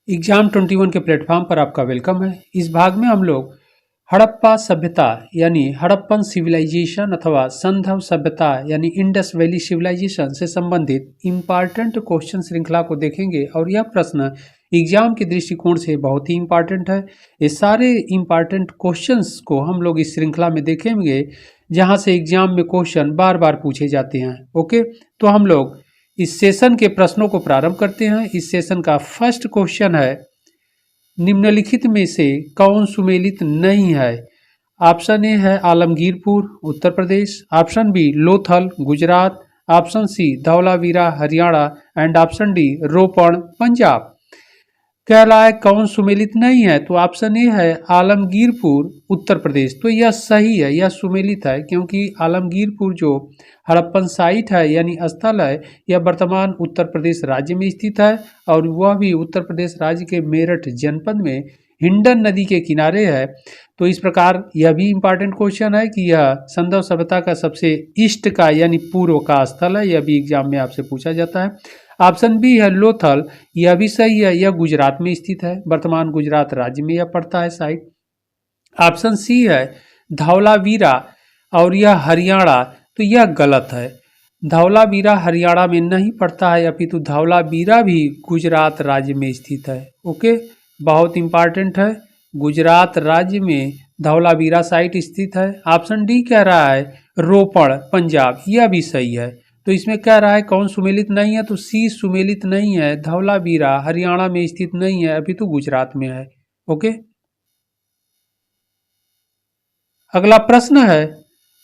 Exam 21 के platform पर आपका वेलकम है। इस भाग में हम लोग हड़प्पा सभ्यता यानी हड़प्पन सिविलाइजेशन अथवा संधव सभ्यता यानी इंडस वैली सिविलाइजेशन से संबंधित इम्पॉर्टेंट क्वेश्चन श्रृंखला को देखेंगे और यह प्रश्न एग्जाम के दृष्टिकोण से बहुत ही इम्पॉर्टेंट है। ये सारे इम्पॉर्टेंट क्वेश्चंस को हम लोग इस श्रृंखला में देखेंगे जहां से एग्जाम में क्वेश्चन बार बार पूछे जाते हैं। ओके, तो हम लोग इस सेशन के प्रश्नों को प्रारंभ करते हैं। इस सेशन का फर्स्ट क्वेश्चन है, निम्नलिखित में से कौन सुमेलित नहीं है? ऑप्शन ए है Alamgirpur Uttar Pradesh, option B Lothal Gujarat, option C Dholavira Haryana and option D Ropar Punjab. कह रहा है कौन सुमेलित नहीं है, तो ऑप्शन ए है आलमगीरपुर उत्तर प्रदेश। तो यह सही है, यह सुमेलित है क्योंकि आलमगीरपुर जो हड़प्पन साइट है यानी स्थल है, यह वर्तमान उत्तर प्रदेश राज्य में स्थित है और वह भी उत्तर प्रदेश राज्य के मेरठ जनपद में हिंडन नदी के किनारे है। तो इस प्रकार यह भी इम्पॉर्टेंट क्वेश्चन है कि यह संधव सभ्यता का सबसे ईस्ट का यानी पूर्व का स्थल है। यह भी एग्जाम में आपसे पूछा जाता है। ऑप्शन बी है लोथल, यह भी सही है, यह गुजरात में स्थित है, वर्तमान गुजरात राज्य में यह पड़ता है साइट। ऑप्शन सी है धौलावीरा और यह हरियाणा, तो यह गलत है। धौलावीरा हरियाणा में नहीं पड़ता है, अपितु धौलावीरा भी गुजरात राज्य में स्थित है। ओके, बहुत इंपॉर्टेंट है, गुजरात राज्य में धौलावीरा साइट स्थित है। ऑप्शन डी कह रहा है रोपण पंजाब, यह भी सही है। तो इसमें कह रहा है कौन सुमेलित नहीं है, तो सी सुमेलित नहीं है, धौलावीरा हरियाणा में स्थित नहीं है, अभी तो गुजरात में है। ओके, अगला प्रश्न है,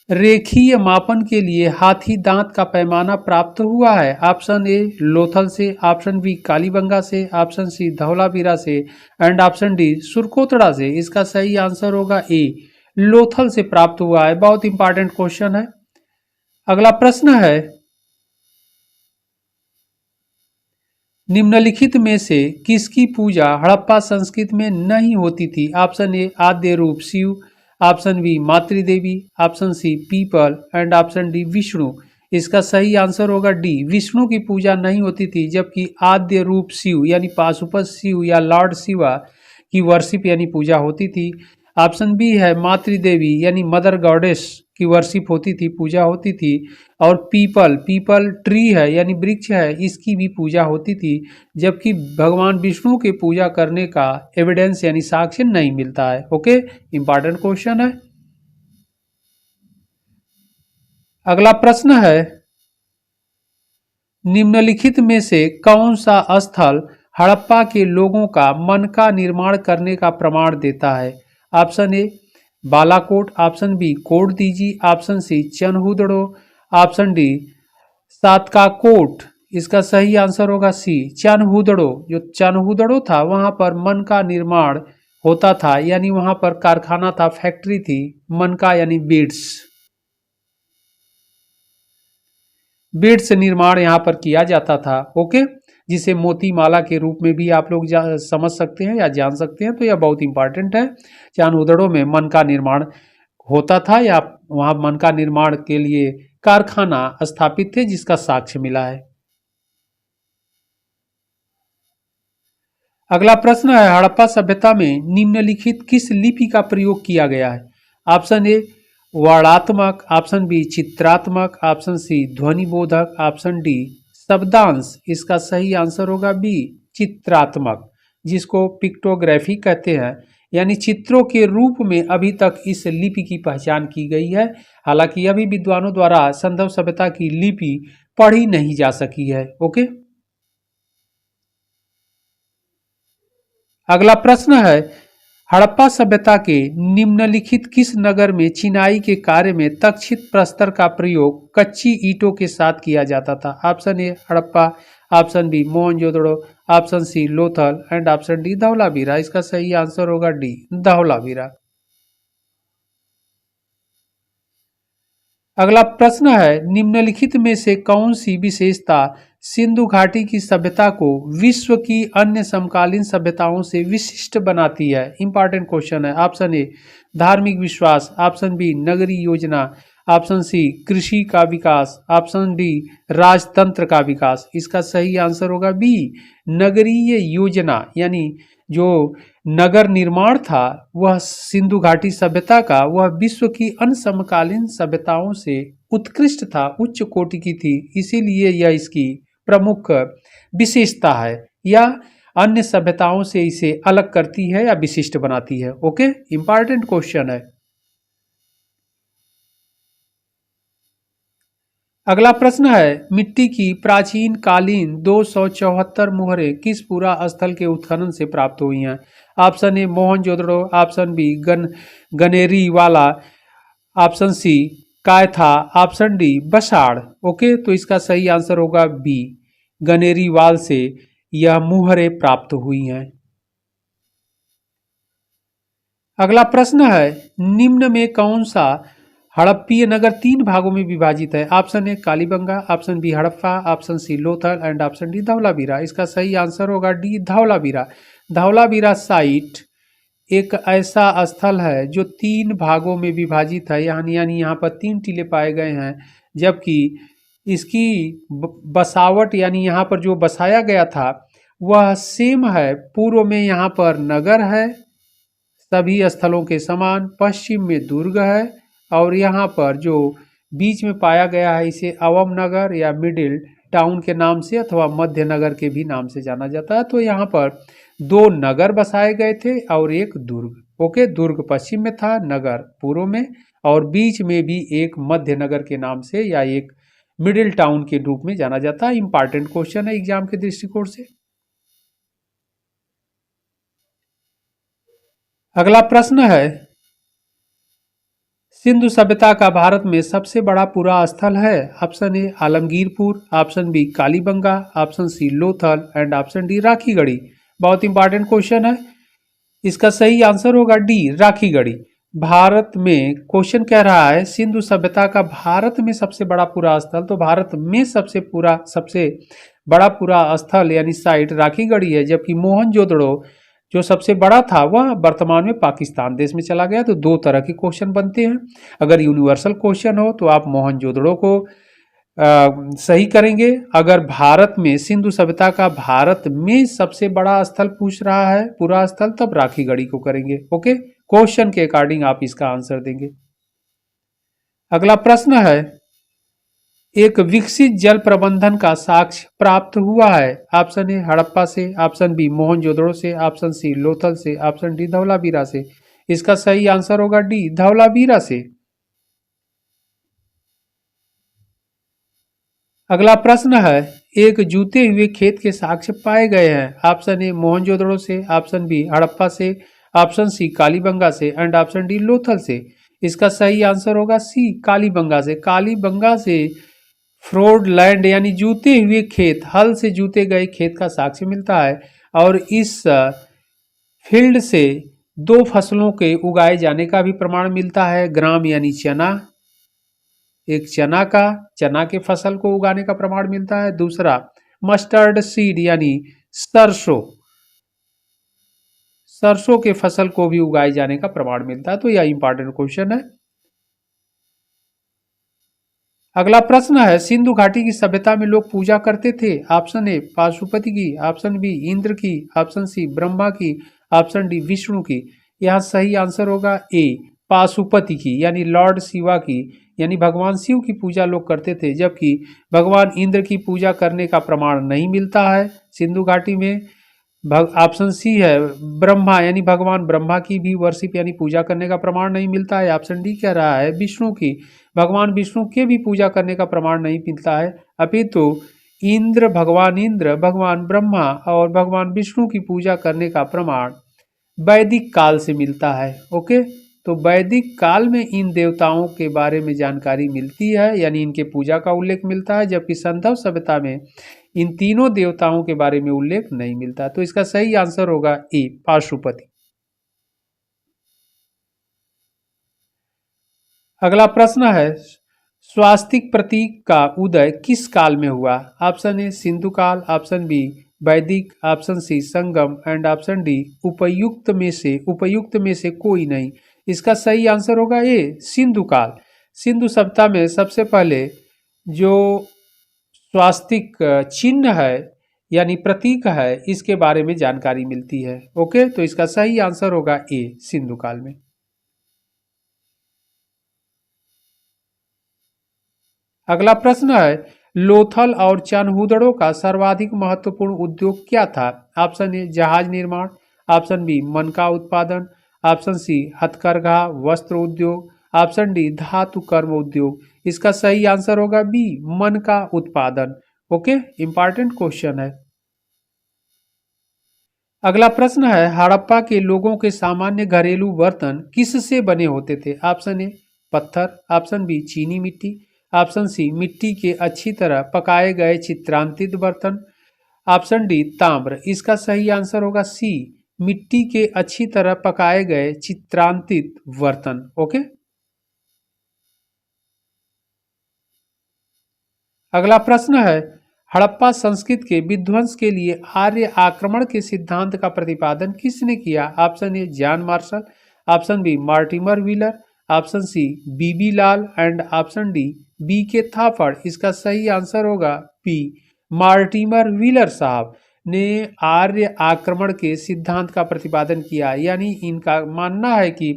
रेखीय मापन के लिए हाथी दांत का पैमाना प्राप्त हुआ है? ऑप्शन ए लोथल से, ऑप्शन बी कालीबंगा से, ऑप्शन सी धौलावीरा से एंड ऑप्शन डी सुरकोतड़ा से। इसका सही आंसर होगा ए, लोथल से प्राप्त हुआ है। बहुत इंपॉर्टेंट क्वेश्चन है। अगला प्रश्न है, निम्नलिखित में से किसकी पूजा हड़प्पा संस्कृति में नहीं होती थी? ऑप्शन ए आद्य रूप शिव, ऑप्शन बी मातृदेवी, ऑप्शन सी पीपल एंड ऑप्शन डी विष्णु। इसका सही आंसर होगा डी, विष्णु की पूजा नहीं होती थी, जबकि आद्य रूप शिव यानी पाशुपत शिव या लॉर्ड शिवा की वर्शिप यानी पूजा होती थी। ऑप्शन बी है मातृदेवी यानी मदर गॉडेस की वर्शिप होती थी, पूजा होती थी। और पीपल ट्री है यानी वृक्ष है, इसकी भी पूजा होती थी, जबकि भगवान विष्णु के पूजा करने का एविडेंस यानी साक्ष्य नहीं मिलता है। ओके, इंपॉर्टेंट क्वेश्चन है। अगला प्रश्न है, निम्नलिखित में से कौन सा स्थल हड़प्पा के लोगों का मन का निर्माण करने का प्रमाण देता है? Option A Balakot, option B Kot Diji, option C Chanhudaro, option D Satkakot. इसका सही आंसर होगा सी चनहुदड़ो। जो चनहुदड़ो था वहां पर मन का निर्माण होता था, यानी वहां पर कारखाना था, फैक्ट्री थी मन का यानी बीड्स निर्माण यहाँ पर किया जाता था। ओके, जिसे मोती माला के रूप में भी आप लोग समझ सकते हैं या जान सकते हैं। तो यह बहुत इंपॉर्टेंट है। चानउदड़ों में मन का निर्माण होता था या वहां मन का निर्माण के लिए कारखाना स्थापित थे, जिसका साक्ष्य मिला है। अगला प्रश्न है, हड़प्पा सभ्यता में निम्नलिखित किस लिपि का प्रयोग किया गया है? ऑप्शन ए वर्णात्मक, ऑप्शन बी चित्रात्मक, ऑप्शन सी ध्वनिबोधक, ऑप्शन डी शब्दांश। इसका सही आंसर होगा बी चित्रात्मक, जिसको पिक्टोग्राफी कहते हैं, यानी चित्रों के रूप में अभी तक इस लिपि की पहचान की गई है। हालांकि अभी विद्वानों द्वारा संधव सभ्यता की लिपि पढ़ी नहीं जा सकी है। ओके, अगला प्रश्न है, हड़प्पा सभ्यता के निम्नलिखित किस नगर में चिनाई के कार्य में तक्षित प्रस्तर का प्रयोग कच्ची ईंटों के साथ किया जाता था? Option A Harappa, option B Mohenjodaro, option C Lothal and option D Dholavira. इसका सही आंसर होगा डी धौलावीरा। अगला प्रश्न है, निम्नलिखित में से कौन सी विशेषता सिंधु घाटी की सभ्यता को विश्व की अन्य समकालीन सभ्यताओं से विशिष्ट बनाती है? इंपॉर्टेंट क्वेश्चन है। ऑप्शन ए धार्मिक विश्वास, ऑप्शन बी नगरीय योजना, ऑप्शन सी कृषि का विकास, ऑप्शन डी राजतंत्र का विकास। इसका सही आंसर होगा बी नगरीय योजना, यानी जो नगर निर्माण था वह सिंधु घाटी सभ्यता का, वह विश्व की अन्य समकालीन सभ्यताओं से उत्कृष्ट था, उच्च कोटि की थी, इसीलिए यह इसकी प्रमुख विशेषता है या अन्य सभ्यताओं से इसे अलग करती है या विशिष्ट बनाती है। ओके, इंपॉर्टेंट क्वेश्चन है। अगला प्रश्न है, मिट्टी की प्राचीन कालीन 274 मुहरें किस पुरा स्थल के उत्खनन से प्राप्त हुई हैं? Option A Mohenjodaro, option B Ganeriwala, option C Kayatha, option D Basarh. Okay, तो इसका सही आंसर होगा बी गनेरी वाल से यह मुहरें प्राप्त हुई हैं। अगला प्रश्न है, निम्न में कौन सा हड़प्पीय नगर 3 भागों में विभाजित है? Option A Kalibangan, option B Harappa, option C Lothal and option D Dholavira. इसका सही आंसर होगा डी धौलावीरा। धौलावीरा साइट एक ऐसा स्थल है जो 3 भागों में विभाजित है, यानी यहाँ पर 3 टीले पाए गए हैं, जबकि इसकी बसावट यानी यहाँ पर जो बसाया गया था वह सेम है। पूर्व में यहाँ पर नगर है सभी स्थलों के समान, पश्चिम में दुर्ग है और यहाँ पर जो बीच में पाया गया है इसे अवम नगर या मिडिल टाउन के नाम से अथवा मध्य नगर के भी नाम से जाना जाता है। तो यहाँ पर 2 नगर बसाए गए थे और एक दुर्ग। ओके, दुर्ग पश्चिम में था, नगर पूर्व में, और बीच में भी एक मध्य नगर के नाम से या एक मिडिल टाउन के रूप में जाना जाता है। इंपॉर्टेंट क्वेश्चन है एग्जाम के दृष्टिकोण से। अगला प्रश्न है, सिंधु सभ्यता का भारत में सबसे बड़ा पुरा स्थल है? Option A Alamgirpur, option B Kalibangan, option C Lothal and option D Rakhigarhi. बहुत इंपॉर्टेंट क्वेश्चन है, इसका सही आंसर होगा डी राखीगढ़ी। भारत में क्वेश्चन कह रहा है सिंधु सभ्यता का भारत में सबसे बड़ा पुरा स्थल, तो भारत में सबसे बड़ा पुरा स्थल यानी साइट राखीगढ़ी है, जबकि मोहनजोदड़ो जो सबसे बड़ा था वह वर्तमान में पाकिस्तान देश में चला गया। तो 2 तरह के क्वेश्चन बनते हैं। अगर यूनिवर्सल क्वेश्चन हो तो आप मोहनजोदड़ो को सही करेंगे, अगर भारत में सिंधु सभ्यता का भारत में सबसे बड़ा स्थल पूछ रहा है पूरा स्थल, तब राखीगढ़ी को करेंगे। ओके, क्वेश्चन के अकॉर्डिंग आप इसका आंसर देंगे। अगला प्रश्न है, एक विकसित जल प्रबंधन का साक्ष्य प्राप्त हुआ है? ऑप्शन ए हड़प्पा से, ऑप्शन बी मोहनजोदड़ो से, ऑप्शन सी लोथल से, ऑप्शन डी धौलावीरा से। इसका सही आंसर होगा डी धौलावीरा से। अगला प्रश्न है, एक जूते हुए खेत के साक्ष्य पाए गए हैं? ऑप्शन ए मोहनजोदड़ो से, ऑप्शन बी हड़प्पा से, ऑप्शन सी कालीबंगा से एंड ऑप्शन डी लोथल से। इसका सही आंसर होगा सी कालीबंगा से। कालीबंगा से फ्रोड लैंड यानी जूते हुए खेत, हल से जूते गए खेत का साक्ष्य मिलता है और इस फील्ड से 2 फसलों के उगाए जाने का भी प्रमाण मिलता है। ग्राम यानी चना, एक चना के फसल को उगाने का प्रमाण मिलता है। दूसरा मस्टर्ड सीड यानी सरसों के फसल को भी उगाए जाने का प्रमाण मिलता है। तो यह इंपॉर्टेंट क्वेश्चन है। अगला प्रश्न है, सिंधु घाटी की सभ्यता में लोग पूजा करते थे? ऑप्शन ए पाशुपति की, ऑप्शन बी इंद्र की, ऑप्शन सी ब्रह्मा की, ऑप्शन डी विष्णु की। यहाँ सही आंसर होगा ए पाशुपति की, यानी लॉर्ड शिवा की, यानी भगवान शिव की पूजा लोग करते थे, जबकि भगवान इंद्र की पूजा करने का प्रमाण नहीं मिलता है सिंधु घाटी में। ऑप्शन सी है ब्रह्मा, यानी भगवान ब्रह्मा की भी वर्शिप यानी पूजा करने का प्रमाण नहीं मिलता है। ऑप्शन डी कह रहा है विष्णु की, भगवान विष्णु के भी पूजा करने का प्रमाण नहीं मिलता है। अपितु इंद्र, भगवान ब्रह्मा और भगवान विष्णु की पूजा करने का प्रमाण वैदिक काल से मिलता है। ओके, तो वैदिक काल में इन देवताओं के बारे में जानकारी मिलती है, यानी इनके पूजा का उल्लेख मिलता है, जबकि सिंधु सभ्यता में इन तीनों देवताओं के बारे में उल्लेख नहीं मिलता। तो इसका सही आंसर होगा ए पाशुपति। अगला प्रश्न है, स्वास्तिक प्रतीक का उदय किस काल में हुआ? ऑप्शन ए सिंधु काल, ऑप्शन बी वैदिक, option C Sangam and option D उपयुक्त में से कोई नहीं। इसका सही आंसर होगा ए सिंधु काल। सिंधु सभ्यता में सबसे पहले जो स्वास्तिक चिन्ह है यानी प्रतीक है, इसके बारे में जानकारी मिलती है। ओके, तो इसका सही आंसर होगा ए, सिंधु काल में। अगला प्रश्न है, लोथल और चनहुदड़ो का सर्वाधिक महत्वपूर्ण उद्योग क्या था? ऑप्शन ए जहाज निर्माण, ऑप्शन बी मनका उत्पादन, ऑप्शन सी हथकरघा वस्त्र उद्योग, ऑप्शन डी धातु कर्म उद्योग। इसका सही आंसर होगा बी, मनका उत्पादन। ओके, इंपॉर्टेंट क्वेश्चन है। अगला प्रश्न है, हड़प्पा के लोगों के सामान्य घरेलू बर्तन किससे बने होते थे? ऑप्शन ए पत्थर, ऑप्शन बी चीनी मिट्टी, ऑप्शन सी मिट्टी के अच्छी तरह पकाए गए चित्रांकित बर्तन, ऑप्शन डी ताम्र। इसका सही आंसर होगा सी, मिट्टी के अच्छी तरह पकाए गए चित्रांकित बर्तन। ओके, अगला प्रश्न है, हड़प्पा संस्कृति के विध्वंस के लिए आर्य आक्रमण के सिद्धांत का प्रतिपादन किसने किया? Option A John Marshall, option B Mortimer Wheeler, option C B B Lal and option D B K Thapar. इसका सही आंसर होगा बी, मार्टिमर व्हीलर साहब ने आर्य आक्रमण के सिद्धांत का प्रतिपादन किया। यानी इनका मानना है कि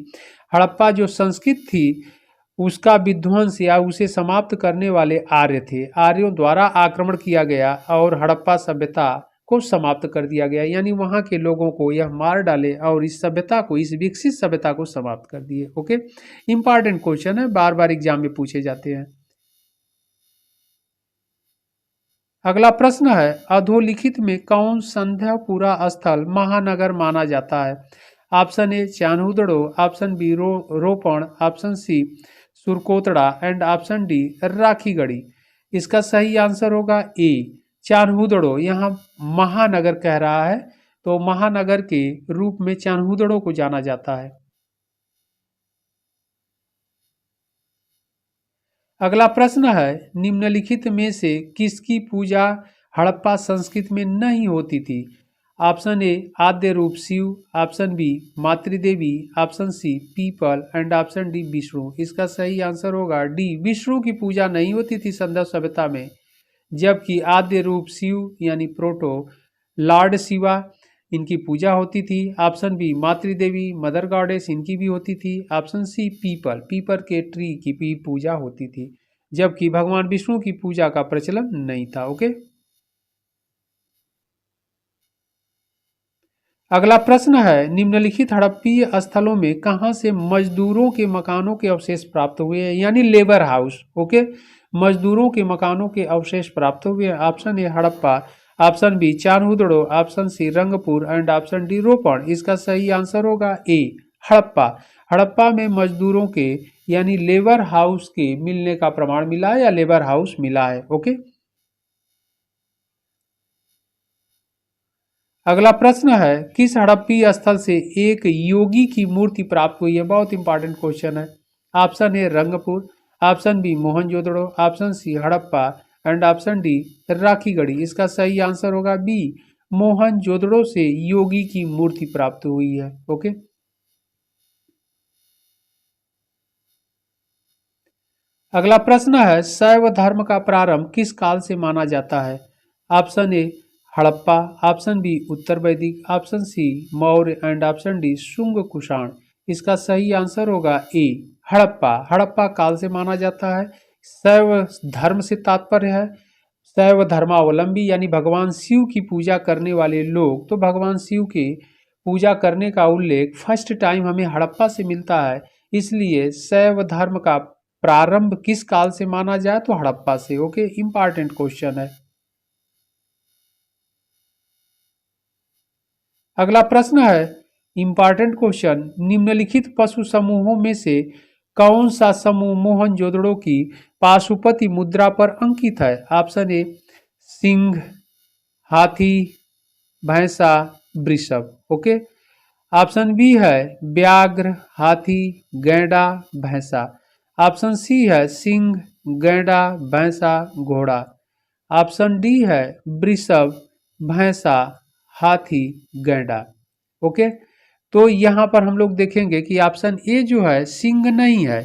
हड़प्पा जो संस्कृति थी उसका विध्वंस या उसे समाप्त करने वाले आर्य थे। आर्यों द्वारा आक्रमण किया गया और हड़प्पा सभ्यता को समाप्त कर दिया गया, यानी वहां के लोगों को यह मार डाले और इस सभ्यता को, इस विकसित सभ्यता को समाप्त कर दिए। ओके, इंपॉर्टेंट क्वेश्चन है, बार बार एग्जाम में पूछे जाते हैं। अगला प्रश्न है, अधोलिखित में कौन संध्यापुरा स्थल महानगर माना जाता है? Option A Chanhudaro, option B Ropar, option C Surkotada and option D Rakhigarhi. इसका सही आंसर होगा ए, चान्हुदड़ो। यहाँ महानगर कह रहा है, तो महानगर के रूप में चान्हुदड़ो को जाना जाता है। अगला प्रश्न है, निम्नलिखित में से किसकी पूजा हड़प्पा संस्कृति में नहीं होती थी? ऑप्शन ए आद्य रूप शिव, ऑप्शन बी मातृदेवी, ऑप्शन सी पीपल एंड ऑप्शन डी विष्णु। इसका सही आंसर होगा डी, विष्णु की पूजा नहीं होती थी संध्या सभ्यता में, जबकि आद्य रूप शिव यानी प्रोटो लॉर्ड शिवा इनकी पूजा होती थी। ऑप्शन बी मातृदेवी मदर गॉडेस इनकी भी होती थी। ऑप्शन सी पीपल, पीपल के ट्री की भी पूजा होती थी, जबकि भगवान विष्णु की पूजा का प्रचलन नहीं था। ओके, अगला प्रश्न है, निम्नलिखित हड़प्पीय स्थलों में कहां से मजदूरों के मकानों के अवशेष प्राप्त हुए हैं? यानी लेबर हाउस। ओके, मजदूरों के मकानों के अवशेष प्राप्त हुए हैं। Option A Harappa, option B Chanhudaro, option C Rangpur and option D Ropar. इसका सही आंसर होगा ए, हड़प्पा। हड़प्पा में मजदूरों के यानी लेबर हाउस के मिलने का प्रमाण मिला है या लेबर हाउस मिला है। ओके, अगला प्रश्न है, किस हड़प्पीय स्थल से एक योगी की मूर्ति प्राप्त हुई है? बहुत इंपॉर्टेंट क्वेश्चन है। Option A Rangpur, option B Mohenjodaro, option C Harappa and option D Rakhigarhi. इसका सही आंसर होगा बी, मोहनजोदड़ो से योगी की मूर्ति प्राप्त हुई है। ओके, अगला प्रश्न है, शैव धर्म का प्रारंभ किस काल से माना जाता है? Option A Harappa, option B उत्तर वैदिक, option C Maurya and option D Shunga Kushan. इसका सही आंसर होगा ए, हड़प्पा। हड़प्पा काल से माना जाता है। शैव धर्म से तात्पर्य है शैव धर्मावलंबी, यानी भगवान शिव की पूजा करने वाले लोग। तो भगवान शिव के पूजा करने का उल्लेख फर्स्ट टाइम हमें हड़प्पा से मिलता है, इसलिए शैव धर्म का प्रारंभ किस काल से माना जाए तो हड़प्पा से। ओके, इंपॉर्टेंट क्वेश्चन है। अगला प्रश्न है, इंपॉर्टेंट क्वेश्चन, निम्नलिखित पशु समूहों में से कौन सा समूह मोहनजोदड़ो की पाशुपति मुद्रा पर अंकित है? ऑप्शन ए सिंह, हाथी, भैंसा, वृषभ। ओके, ऑप्शन बी है व्याघ्र, हाथी, गैंडा, भैंसा। ऑप्शन सी है सिंह, गैंडा, भैंसा, घोड़ा। ऑप्शन डी है वृषभ, भैंसा, हाथी, गैंडा। ओके, तो यहाँ पर हम लोग देखेंगे कि ऑप्शन ए जो है सिंह नहीं है,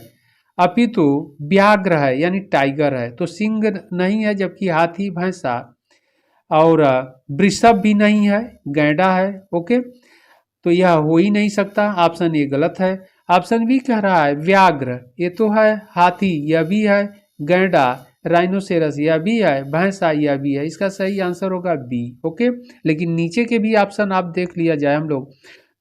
अपितु व्याघ्र है यानी टाइगर है। तो सिंह नहीं है, जबकि हाथी, भैंसा और वृषभ भी नहीं है, गैंडा है। ओके, तो यह हो ही नहीं सकता। ऑप्शन ए गलत है। ऑप्शन बी कह रहा है व्याघ्र, ये तो है। हाथी यह भी है। गैंडा, राइनोसेरस यह भी है। भैंसा यह भी है। इसका सही आंसर होगा बी। ओके, लेकिन नीचे के भी ऑप्शन आप देख लिया जाए हम लोग,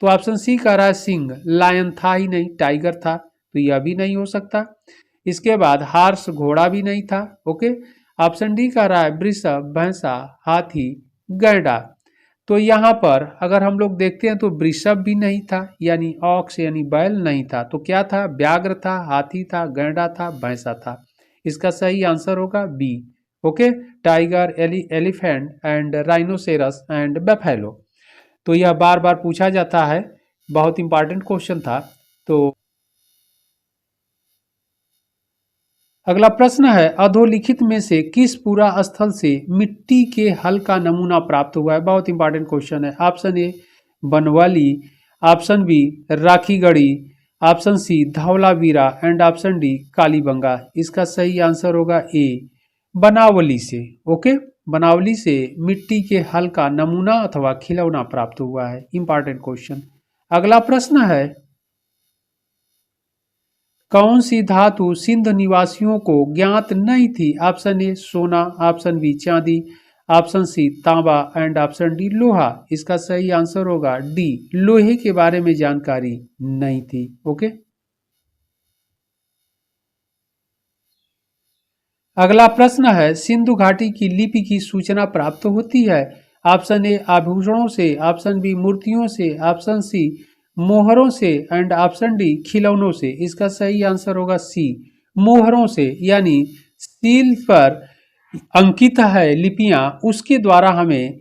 तो ऑप्शन सी कह रहा है सिंह, लायन था ही नहीं, टाइगर था, तो यह भी नहीं हो सकता। इसके बाद हार्स, घोड़ा भी नहीं था। ओके, ऑप्शन डी कह रहा है वृषभ, भैंसा, हाथी, गैंडा। तो यहाँ पर अगर हम लोग देखते हैं तो वृषभ भी नहीं था, यानी ऑक्स यानी बैल नहीं था। तो क्या था? व्याघ्र था, हाथी था, गैंडा था, भैंसा था। इसका सही आंसर होगा B. Okay, tiger, elephant and rhinoceros and buffalo. तो यह बार बार पूछा जाता है, बहुत इंपॉर्टेंट क्वेश्चन था। तो अगला प्रश्न है, अधोलिखित में से किस पूरा स्थल से मिट्टी के हल का नमूना प्राप्त हुआ है? बहुत इंपॉर्टेंट क्वेश्चन है। Option A Banawali, option B Rakhigarhi, option C Dholavira and option D Kalibangan. इसका सही आंसर होगा ए, बनावली से। ओके, बनावली से मिट्टी के हल का नमूना अथवा खिलौना प्राप्त हुआ है। Important question. अगला प्रश्न है, कौन सी धातु सिंध निवासियों को ज्ञात नहीं थी? ऑप्शन ए सोना, ऑप्शन बी चांदी, ऑप्शन सी तांबा एंड ऑप्शन डी लोहा। इसका सही आंसर होगा डी, लोहे के बारे में जानकारी नहीं थी। ओके, अगला प्रश्न है, सिंधु घाटी की लिपि की सूचना प्राप्त होती है? ऑप्शन ए आभूषणों से, ऑप्शन बी मूर्तियों से, ऑप्शन सी मोहरों से एंड ऑप्शन डी खिलौनों से। इसका सही आंसर होगा सी, मोहरों से, यानी सील पर अंकित है लिपियां, उसके द्वारा हमें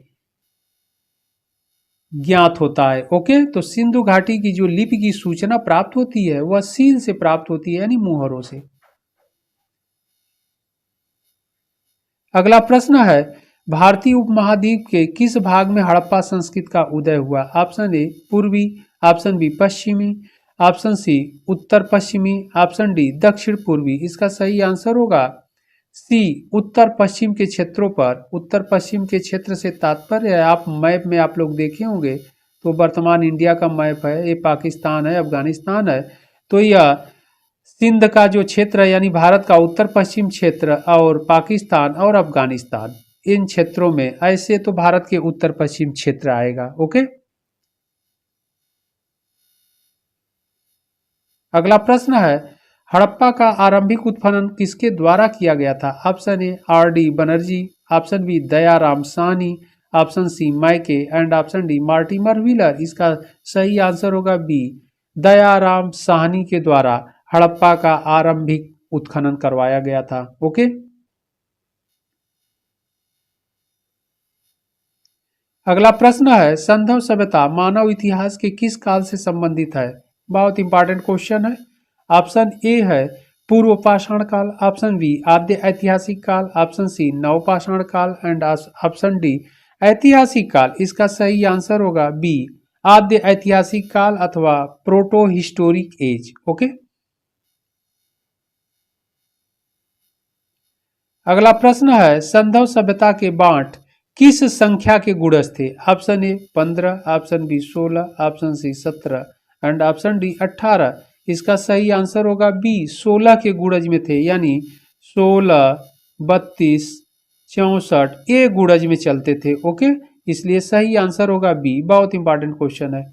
ज्ञात होता है। ओके, तो सिंधु घाटी की जो लिपि की सूचना प्राप्त होती है वह सील से प्राप्त होती है, यानी मोहरों से। अगला प्रश्न है, भारतीय उपमहाद्वीप के किस भाग में हड़प्पा संस्कृति का उदय हुआ? ऑप्शन ए पूर्वी, ऑप्शन बी पश्चिमी, ऑप्शन सी उत्तर पश्चिमी, ऑप्शन डी दक्षिण पूर्वी। इसका सही आंसर होगा सी, उत्तर पश्चिम के क्षेत्रों पर। उत्तर पश्चिम के क्षेत्र से तात्पर्य है, आप मैप में आप लोग देखे होंगे, तो वर्तमान इंडिया का मैप है, ये पाकिस्तान है, अफगानिस्तान है। तो यह सिंध का जो क्षेत्र है, यानी भारत का उत्तर पश्चिम क्षेत्र, और पाकिस्तान और अफगानिस्तान, इन क्षेत्रों में, ऐसे तो भारत के उत्तर पश्चिम क्षेत्र आएगा। ओके, अगला प्रश्न है, हड़प्पा का आरंभिक उत्खनन किसके द्वारा किया गया था? Option A R D Banerjee, option B Dayaram Sahni, option C Mackay and option D Mortimer Wheeler. इसका सही आंसर होगा बी, दयाराम साहनी के द्वारा हड़प्पा का आरंभिक उत्खनन करवाया गया था। ओके, अगला प्रश्न है, संधव सभ्यता मानव इतिहास के किस काल से संबंधित है? बहुत इंपॉर्टेंट क्वेश्चन है। ऑप्शन ए है पूर्व पाषाण काल, ऑप्शन बी आद्य ऐतिहासिक काल, ऑप्शन सी नवपाषाण काल एंड ऑप्शन डी ऐतिहासिक काल। इसका सही आंसर होगा बी, आद्य ऐतिहासिक काल अथवा प्रोटो हिस्टोरिक एज। ओके, अगला प्रश्न है, संधव सभ्यता के बांट किस संख्या के गुणज थे? Option A 15, option B 16, option C 17 and option D 18। इसका सही आंसर होगा बी, 16 के गुणज में थे, यानी 16, 32, 64 ये गुणज में चलते थे। ओके, इसलिए सही आंसर होगा बी। बहुत इंपॉर्टेंट क्वेश्चन है।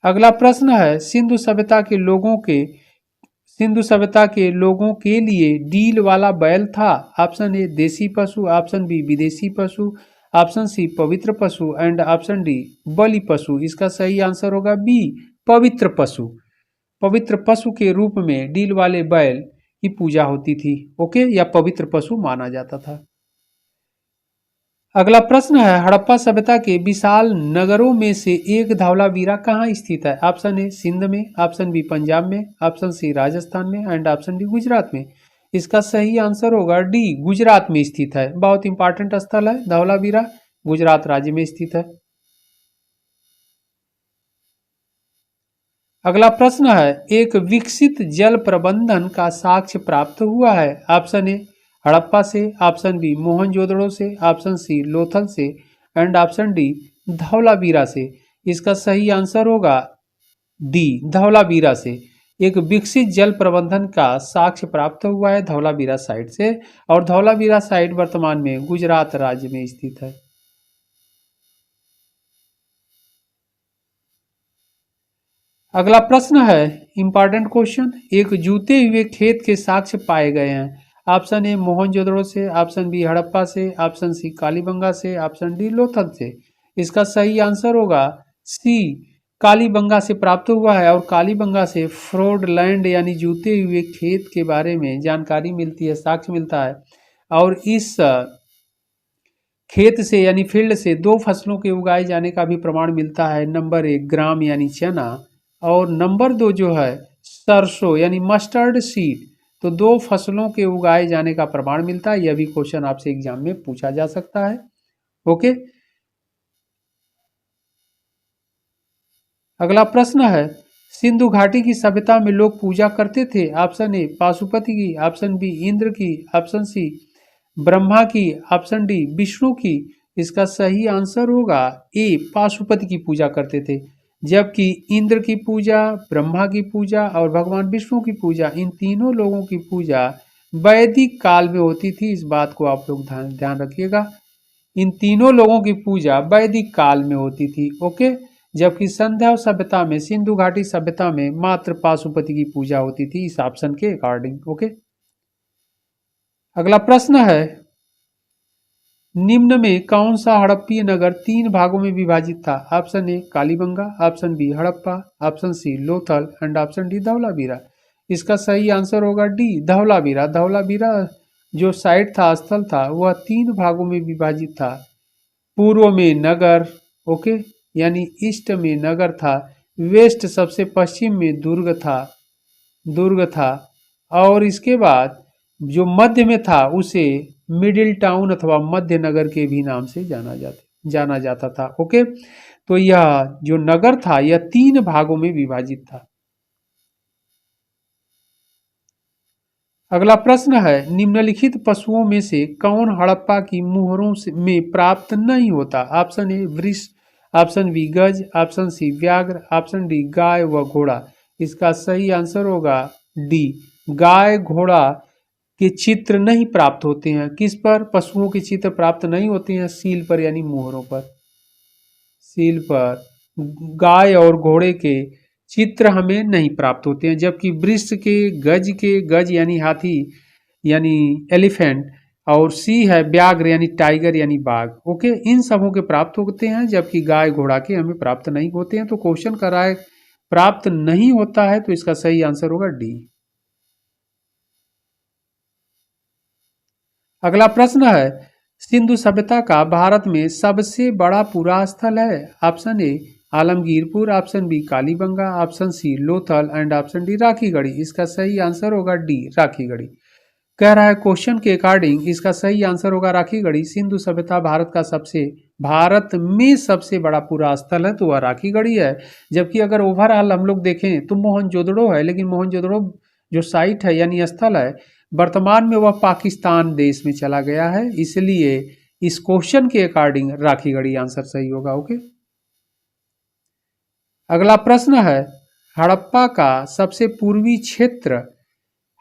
अगला प्रश्न है, सिंधु सभ्यता के लोगों के लिए डील वाला बैल था? ऑप्शन ए देसी पशु, ऑप्शन बी विदेशी पशु, ऑप्शन सी पवित्र पशु एंड ऑप्शन डी बलि पशु। इसका सही आंसर होगा बी, पवित्र पशु। पवित्र पशु के रूप में डील वाले बैल की पूजा होती थी। ओके, या पवित्र पशु माना जाता था। अगला प्रश्न है, हड़प्पा सभ्यता के विशाल नगरों में से एक धौलावीरा कहाँ स्थित है? ऑप्शन ए सिंध में, ऑप्शन बी पंजाब में, ऑप्शन सी राजस्थान में एंड ऑप्शन डी गुजरात में। इसका सही आंसर होगा डी, गुजरात में स्थित है। बहुत इंपॉर्टेंट स्थल है धौलावीरा, गुजरात राज्य में स्थित है। अगला प्रश्न है, एक विकसित जल प्रबंधन का साक्ष्य प्राप्त हुआ है। ऑप्शन ए हड़प्पा से, ऑप्शन बी मोहनजोदड़ो से, ऑप्शन सी लोथल से एंड ऑप्शन डी धौलावीरा से। इसका सही आंसर होगा डी धौलावीरा से। एक विकसित जल प्रबंधन का साक्ष्य प्राप्त हुआ है धौलावीरा साइट से, और धौलावीरा साइट वर्तमान में गुजरात राज्य में स्थित है। अगला प्रश्न है, इंपॉर्टेंट क्वेश्चन, एक जूते हुए खेत के साक्ष्य पाए गए हैं। ऑप्शन ए मोहनजोदड़ो से, ऑप्शन बी हड़प्पा से, ऑप्शन सी कालीबंगा से, ऑप्शन डी लोथल से। इसका सही आंसर होगा सी कालीबंगा से प्राप्त हुआ है, और कालीबंगा से फ्रॉड लैंड यानी जूते हुए खेत के बारे में जानकारी मिलती है, साक्ष्य मिलता है। और इस खेत से यानी फील्ड से दो फसलों के उगाए जाने का भी प्रमाण मिलता है। नंबर एक ग्राम यानी चना, और नंबर दो जो है सरसों यानी मस्टर्ड सीड। तो दो फसलों के उगाए जाने का प्रमाण मिलता है। यह भी क्वेश्चन आपसे एग्जाम में पूछा जा सकता है। ओके, अगला प्रश्न है, सिंधु घाटी की सभ्यता में लोग पूजा करते थे। ऑप्शन ए पाशुपति की, ऑप्शन बी इंद्र की, ऑप्शन सी ब्रह्मा की, ऑप्शन डी विष्णु की। इसका सही आंसर होगा ए पाशुपति की पूजा करते थे। जबकि इंद्र की पूजा, ब्रह्मा की पूजा और भगवान विष्णु की पूजा, इन तीनों लोगों की पूजा वैदिक काल में होती थी। इस बात को आप लोग ध्यान रखिएगा, इन तीनों लोगों की पूजा वैदिक काल में होती थी। ओके, जबकि संध्या सभ्यता में, सिंधु घाटी सभ्यता में मात्र पाशुपति की पूजा होती थी, इस ऑप्शन के अकॉर्डिंग। ओके, अगला प्रश्न है, निम्न में कौन सा हड़प्पीय नगर तीन भागों में विभाजित था। Option A Kalibangan, option B Harappa, option C Lothal and option D Dholavira. इसका सही आंसर होगा डी धौलावीरा। धौलावीरा जो साइट था, स्थल था, वह तीन भागों में विभाजित था। पूर्व में नगर, ओके, यानी ईस्ट में नगर था, वेस्ट सबसे पश्चिम में दुर्ग था, और इसके बाद जो मध्य में था उसे मिडिल टाउन अथवा मध्य नगर के भी नाम से जाना जाता था। ओके, तो यह जो नगर था यह तीन भागों में विभाजित था। अगला प्रश्न है, निम्नलिखित पशुओं में से कौन हड़प्पा की मुहरों में प्राप्त नहीं होता। ऑप्शन ए वृष, ऑप्शन बी गज, ऑप्शन सी व्याघ्र, ऑप्शन डी गाय व घोड़ा। इसका सही आंसर होगा डी गाय घोड़ा के चित्र नहीं प्राप्त होते हैं। किस पर? पशुओं के चित्र प्राप्त नहीं होते हैं सील पर यानी मुहरों पर। सील पर गाय और घोड़े के चित्र हमें नहीं प्राप्त होते हैं, जबकि वृष के गज यानी हाथी यानी एलिफेंट, और सी है व्याघ्र यानी टाइगर यानी बाघ। ओके, इन सबों के प्राप्त होते हैं, जबकि गाय घोड़ा के हमें प्राप्त नहीं होते हैं। तो क्वेश्चन कर रहा है प्राप्त नहीं होता है, तो इसका सही आंसर होगा डी। अगला प्रश्न है, सिंधु सभ्यता का भारत में सबसे बड़ा पुरा स्थल है। Option A Alamgirpur, option B Kalibangan, option C Lothal and option D Rakhigarhi. इसका सही आंसर होगा डी राखीगढ़ी। कह रहा है क्वेश्चन के अकॉर्डिंग इसका सही आंसर होगा राखीगढ़ी। सिंधु सभ्यता भारत में सबसे बड़ा पुरा स्थल है तो वह राखीगढ़ी है। जबकि अगर ओवरऑल हम लोग देखें तो मोहनजोदड़ो है, लेकिन मोहनजोदड़ो जो साइट है यानी स्थल है, वर्तमान में वह पाकिस्तान देश में चला गया है, इसलिए इस क्वेश्चन के अकॉर्डिंग राखीगढ़ी आंसर सही होगा। ओके, अगला प्रश्न है, हड़प्पा का सबसे पूर्वी क्षेत्र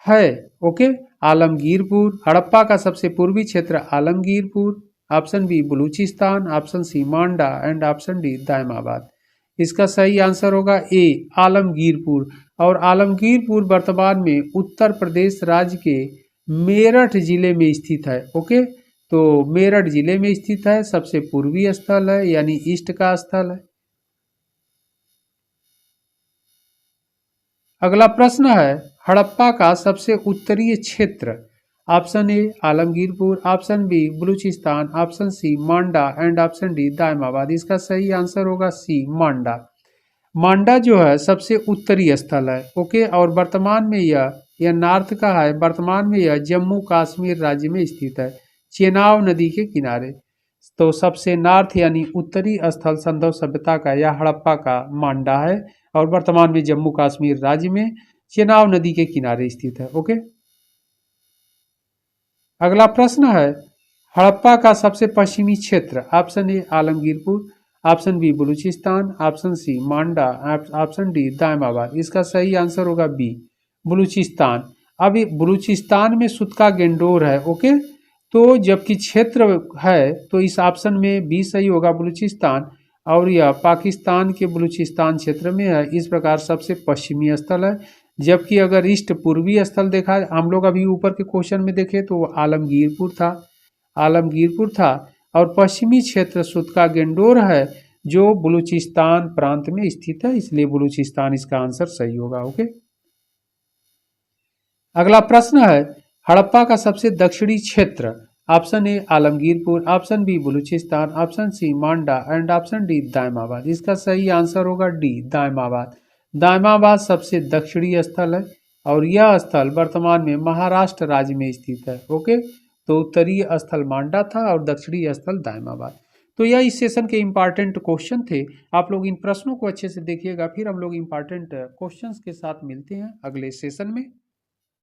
है। ओके, आलमगीरपुर। हड़प्पा का सबसे पूर्वी क्षेत्र Alamgirpur, option B Baluchistan, option C Manda and option D Daimabad. इसका सही आंसर होगा ए आलमगीरपुर। और आलमगीरपुर वर्तमान में उत्तर प्रदेश राज्य के मेरठ जिले में स्थित है। ओके, तो मेरठ जिले में स्थित है, सबसे पूर्वी स्थल है यानी ईस्ट का स्थल है। अगला प्रश्न है, हड़प्पा का सबसे उत्तरीय क्षेत्र। Option A Alamgirpur, option B Baluchistan, option C Manda and option D Daimabad. इसका सही आंसर होगा सी मांडा। मांडा जो है सबसे उत्तरी स्थल है। ओके, और वर्तमान में यह नॉर्थ का है। वर्तमान में यह जम्मू कश्मीर राज्य में स्थित है, चेनाब नदी के किनारे। तो सबसे नॉर्थ यानी उत्तरी स्थल संधव सभ्यता का या हड़प्पा का मांडा है और वर्तमान में जम्मू कश्मीर राज्य में चेनाब नदी के किनारे स्थित है। ओके, अगला प्रश्न है हड़प्पा का सबसे पश्चिमी क्षेत्र। Option A Alamgirpur, option B Baluchistan, option C Manda, option D Daimabad. इसका सही आंसर होगा बी बलूचिस्तान। अब ये बलूचिस्तान में सुतका गेंडोर है। ओके, तो जबकि क्षेत्र है तो इस ऑप्शन में बी सही होगा बलूचिस्तान, और यह पाकिस्तान के बलूचिस्तान क्षेत्र में है। इस प्रकार सबसे पश्चिमी स्थल है। जबकि अगर ईस्ट पूर्वी स्थल देखा हम लोग अभी ऊपर के क्वेश्चन में देखें तो वो आलमगीरपुर था और पश्चिमी क्षेत्र सुतका गेंडोर है जो बलूचिस्तान प्रांत में स्थित है, इसलिए बलूचिस्तान इसका आंसर सही होगा। ओके, अगला प्रश्न है हड़प्पा का सबसे दक्षिणी क्षेत्र। Option A Alamgirpur, option B Baluchistan, option C Manda and option D Daimabad. इसका सही आंसर होगा डी दायमाबाद। दायमाबाद सबसे दक्षिणी स्थल है और यह स्थल वर्तमान में महाराष्ट्र राज्य में स्थित है। ओके, तो उत्तरी स्थल मांडा था और दक्षिणी स्थल दायमाबाद। तो यह इस सेशन के इंपॉर्टेंट क्वेश्चन थे। आप लोग इन प्रश्नों को अच्छे से देखिएगा, फिर हम लोग इंपॉर्टेंट क्वेश्चंस के साथ मिलते हैं अगले सेशन में।